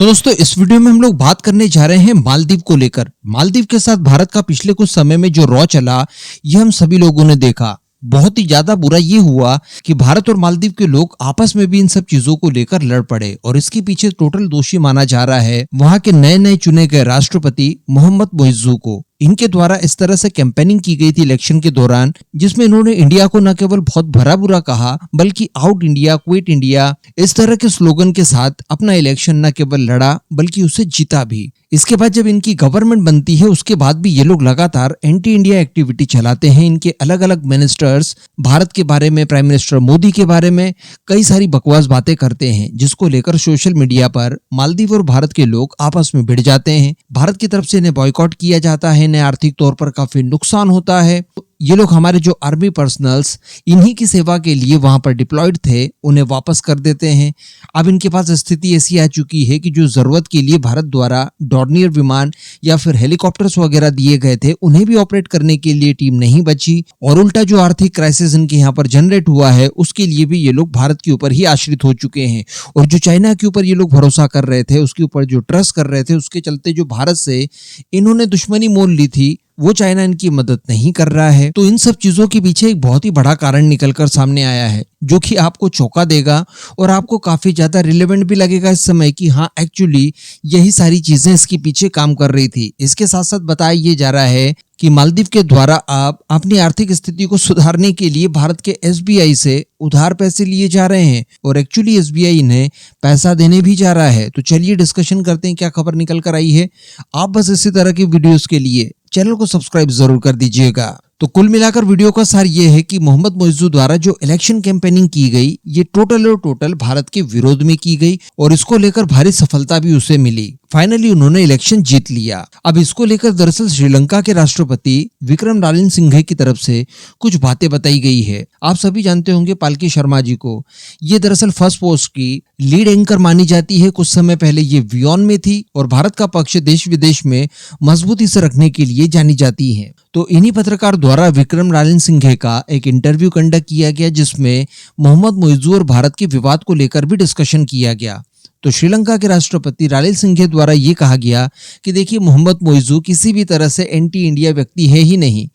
तो दोस्तों इस वीडियो में हम लोग बात करने जा रहे हैं मालदीव को लेकर। मालदीव के साथ भारत का पिछले कुछ समय में जो रॉ चला, ये हम सभी लोगों ने देखा। बहुत ही ज्यादा बुरा ये हुआ कि भारत और मालदीव के लोग आपस में भी इन सब चीजों को लेकर लड़ पड़े और इसके पीछे टोटल दोषी माना जा रहा है वहां के नए नए चुने गए राष्ट्रपति मोहम्मद मोइज्जू को। इनके द्वारा इस तरह से कैंपेनिंग की गई थी इलेक्शन के दौरान, जिसमें इन्होंने इंडिया को न केवल बहुत भरा बुरा कहा बल्कि आउट इंडिया, क्विट इंडिया, इस तरह के स्लोगन के साथ अपना इलेक्शन न केवल लड़ा बल्कि उसे जीता भी। इसके बाद जब इनकी गवर्नमेंट बनती है उसके बाद भी ये लोग लगातार एंटी इंडिया एक्टिविटी चलाते हैं। इनके अलग अलग मिनिस्टर्स भारत के बारे में, प्राइम मिनिस्टर मोदी के बारे में कई सारी बकवास बातें करते हैं, जिसको लेकर सोशल मीडिया पर मालदीव और भारत के लोग आपस में भिड़ जाते हैं। भारत की तरफ से इन्हें बॉयकॉट किया जाता है, इन्हें आर्थिक तौर पर काफी नुकसान होता है। ये लोग हमारे जो आर्मी पर्सनल्स इन्हीं की सेवा के लिए वहां पर डिप्लॉयड थे, उन्हें वापस कर देते हैं। अब इनके पास स्थिति ऐसी आ चुकी है कि जो जरूरत के लिए भारत द्वारा डॉर्नियर विमान या फिर हेलीकॉप्टर्स वगैरह दिए गए थे, उन्हें भी ऑपरेट करने के लिए टीम नहीं बची और उल्टा जो आर्थिक क्राइसिस इनके यहाँ पर जनरेट हुआ है उसके लिए भी ये लोग भारत के ऊपर ही आश्रित हो चुके हैं। और जो चाइना के ऊपर ये लोग भरोसा कर रहे थे, उसके ऊपर जो ट्रस्ट कर रहे थे, उसके चलते जो भारत से इन्होंने दुश्मनी मोल ली थी, वो चाइना इनकी मदद नहीं कर रहा है। तो इन सब चीजों के पीछे एक बहुत ही बड़ा कारण निकलकर सामने आया है, जो कि आपको चौंका देगा और आपको काफी ज्यादा रिलेवेंट भी लगेगा इस समय कि हाँ, एक्चुअली यही सारी चीजें इसके पीछे काम कर रही थी। इसके साथ साथ बताया ये जा रहा है कि मालदीव के द्वारा आप अपनी आर्थिक स्थिति को सुधारने के लिए भारत के एसबीआई से उधार पैसे लिए जा रहे हैं और एक्चुअली एसबीआई इन्हें पैसा देने भी जा रहा है। तो चलिए डिस्कशन करते हैं क्या खबर निकल कर आई है। आप बस इसी तरह की वीडियोस के लिए चैनल को सब्सक्राइब जरूर कर दीजिएगा। तो कुल मिलाकर वीडियो का सार ये है कि मोहम्मद मोइज्जू द्वारा जो इलेक्शन कैंपेनिंग की गई, ये टोटल और टोटल भारत के विरोध में की गई और इसको लेकर भारी सफलता भी उसे मिली। फाइनली उन्होंने इलेक्शन जीत लिया। अब इसको लेकर दरअसल श्रीलंका के राष्ट्रपति विक्रमरालिन सिंघे की तरफ से कुछ बातें बताई गई है। आप सभी जानते होंगे पालकी शर्मा जी को। ये दरअसल फर्स्ट पोस्ट की लीड एंकर मानी जाती है। कुछ समय पहले ये वियॉन में थी और भारत का पक्ष देश विदेश में मजबूती से रखने के लिए जानी जाती है। तो इन्हीं पत्रकार द्वारा विक्रमरालिन सिंघे का एक इंटरव्यू कंडक्ट किया गया, जिसमें मोहम्मद मोइज्जू और भारत के विवाद को लेकर भी डिस्कशन किया गया। तो श्रीलंका के राष्ट्रपति रानिल सिंघे द्वारा ये कहा गया कि देखिए, मोहम्मद मोइज्जू किसी भी तरह से एंटी इंडिया व्यक्ति है ही नहीं।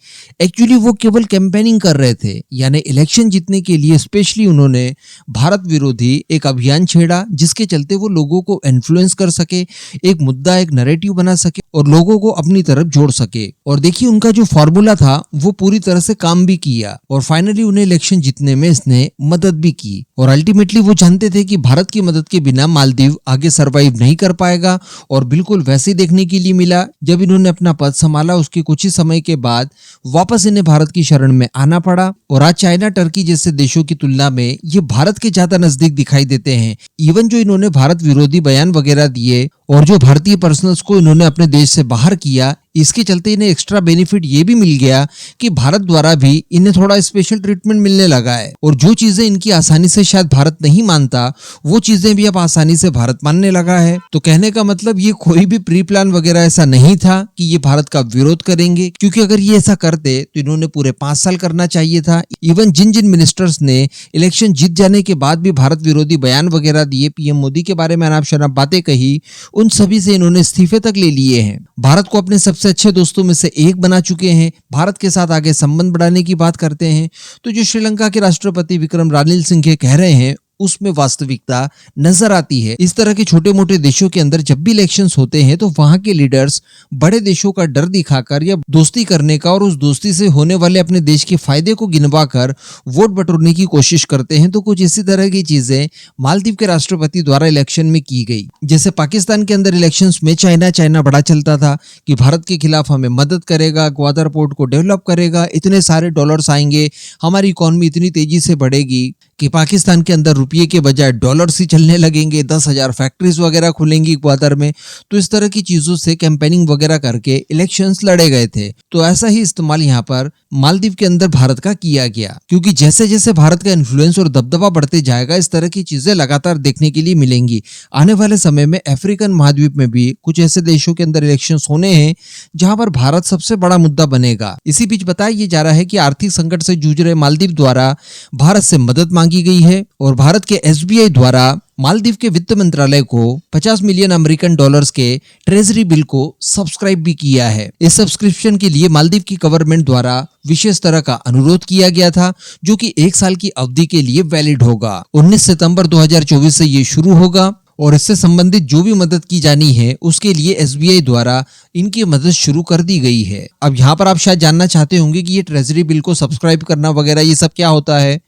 एक्चुअली वो केवल कैंपेनिंग कर रहे थे, यानी इलेक्शन जीतने के लिए स्पेशली उन्होंने भारत विरोधी एक अभियान छेड़ा, जिसके चलते वो लोगों को इन्फ्लुएंस कर सके, एक मुद्दा, एक नैरेटिव बना सके और लोगों को अपनी तरफ जोड़ सके। और देखिए, उनका जो फॉर्मूला था वो पूरी तरह से काम भी किया और फाइनली उन्हें इलेक्शन जीतने में इसने मदद भी की। और अल्टीमेटली वो जानते थे कि भारत की मदद के बिना मालदीव आगे सरवाइव नहीं कर पाएगा। और बिल्कुल वैसे ही देखने के लिए मिला। जब इन्होंने अपना पद संभाला उसके कुछ ही समय के बाद वापस इन्हें भारत की शरण में आना पड़ा और आज चाइना, टर्की जैसे देशों की तुलना में ये भारत के ज्यादा नजदीक दिखाई देते हैं। इवन जो इन्होंने भारत विरोधी बयान वगैरह दिए और जो भारतीय पर्सनल्स को इन्होंने अपने देश से बाहर किया, इसके चलते इन्हें एक्स्ट्रा बेनिफिट ये भी मिल गया कि भारत द्वारा भी इन्हें थोड़ा स्पेशल ट्रीटमेंट मिलने लगा है। और जो चीजें इनकी आसानी से शायद भारत नहीं मानता, वो चीजें भी अब आसानी से भारत मानने लगा है। तो कहने का मतलब ये कोई भी प्री प्लान वगैरह ऐसा नहीं था कि ये भारत का विरोध करेंगे, क्योंकि अगर ये ऐसा करते तो इन्होंने पूरे 5 साल करना चाहिए था। इवन जिन जिन मिनिस्टर्स ने इलेक्शन जीत जाने के बाद भी भारत विरोधी बयान वगैरह दिए, पीएम मोदी के बारे में अनाप शनाप बातें कही, उन सभी से इन्होंने इस्तीफे तक ले लिए हैं। भारत को अपने सबसे अच्छे दोस्तों में से एक बना चुके हैं। भारत के साथ आगे संबंध बढ़ाने की बात करते हैं। तो जो श्रीलंका के राष्ट्रपति विक्रमरानिल सिंघे कह रहे हैं उसमें वास्तविकता नजर आती है। इस तरह के छोटे मोटे देशों के अंदर जब भी इलेक्शंस होते हैं तो वहां के लीडर्स बड़े देशों का डर दिखाकर या दोस्ती करने का और उस दोस्ती से होने वाले अपने देश के फायदे को गिनवाकर वोट बटोरने की कोशिश करते हैं। तो कुछ इसी तरह की चीजें मालदीव के राष्ट्रपति द्वारा इलेक्शन में की गई। जैसे पाकिस्तान के अंदर इलेक्शंस में चाइना बड़ा चलता था कि भारत के खिलाफ हमें मदद करेगा, ग्वादर पोर्ट को डेवलप करेगा, इतने सारे डॉलर्स आएंगे, हमारी इकोनॉमी इतनी तेजी से बढ़ेगी कि पाकिस्तान के अंदर रुपये के बजाय डॉलर्स ही चलने लगेंगे, 10,000 फैक्ट्रीज वगैरह खुलेंगी ग्वादर में। तो इस तरह की चीजों से कैंपेनिंग वगैरह करके इलेक्शंस लड़े गए थे। तो ऐसा ही इस्तेमाल यहाँ पर मालदीव के अंदर भारत का किया गया, क्योंकि जैसे जैसे भारत का इन्फ्लुएंस और दबदबा बढ़ते जाएगा, इस तरह की चीजें लगातार देखने के लिए मिलेंगी। आने वाले समय में अफ्रीकन महाद्वीप में भी कुछ ऐसे देशों के अंदर इलेक्शंस होने हैं जहां पर भारत सबसे बड़ा मुद्दा बनेगा। इसी बीच बताया जा रहा है कि आर्थिक संकट से जूझ रहे मालदीव द्वारा भारत से मदद मांगी गई है और भारत के एसबीआई द्वारा मालदीव के वित्त मंत्रालय को 50 मिलियन अमेरिकन डॉलर्स के ट्रेजरी बिल को सब्सक्राइब भी किया है। इस सब्सक्रिप्शन के लिए मालदीव की गवर्नमेंट द्वारा विशेष तरह का अनुरोध किया गया था, जो कि 1 साल की अवधि के लिए वैलिड होगा। 19 सितंबर 2024 से ये शुरू होगा और इससे संबंधित जो भी मदद की जानी है उसके लिए एसबीआई द्वारा इनकी मदद शुरू कर दी गई है। अब यहाँ पर आप शायद जानना चाहते होंगे कि ये ट्रेजरी बिल को सब्सक्राइब करना वगैरह ये सब क्या होता है।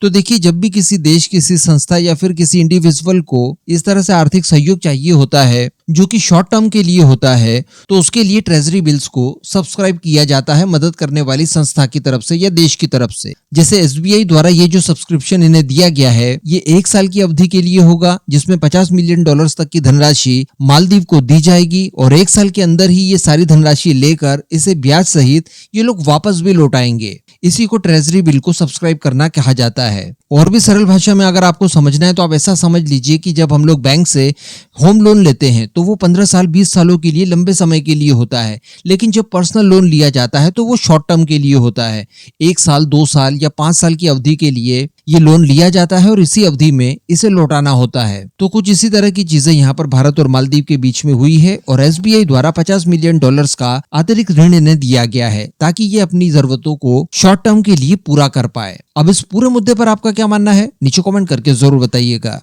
तो देखिए, जब भी किसी देश, किसी संस्था या फिर किसी इंडिविजुअल को इस तरह से आर्थिक सहयोग चाहिए होता है जो कि शॉर्ट टर्म के लिए होता है, तो उसके लिए ट्रेजरी बिल्स को सब्सक्राइब किया जाता है मदद करने वाली संस्था की तरफ से या देश की तरफ से। जैसे एसबीआई द्वारा ये जो सब्सक्रिप्शन इन्हें दिया गया है ये 1 साल की अवधि के लिए होगा, जिसमें 50 मिलियन डॉलर्स तक की धनराशि मालदीव को दी जाएगी और 1 साल के अंदर ही ये सारी धनराशि लेकर इसे ब्याज सहित ये लोग वापस भी लौटाएंगे। इसी को ट्रेजरी बिल को सब्सक्राइब करना कहा जाता है। और भी सरल भाषा में अगर आपको समझना है तो आप ऐसा समझ लीजिए कि जब हम लोग बैंक से होम लोन लेते हैं तो वो 15 साल 20 सालों के लिए लंबे समय के लिए होता है, लेकिन जब पर्सनल लोन लिया जाता है तो वो शॉर्ट टर्म के लिए होता है। 1 साल 2 साल या 5 साल की अवधि के लिए ये लोन लिया जाता है और इसी अवधि में इसे लौटाना होता है। तो कुछ इसी तरह की चीजें यहाँ पर भारत और मालदीव के बीच में हुई है और एसबीआई द्वारा 50 मिलियन डॉलर्स का अतिरिक्त ऋण इन्हें दिया गया है ताकि ये अपनी जरूरतों को शॉर्ट टर्म के लिए पूरा कर पाए। अब इस पूरे मुद्दे पर आपका क्या मानना है नीचे कमेंट करके जरूर बताइएगा।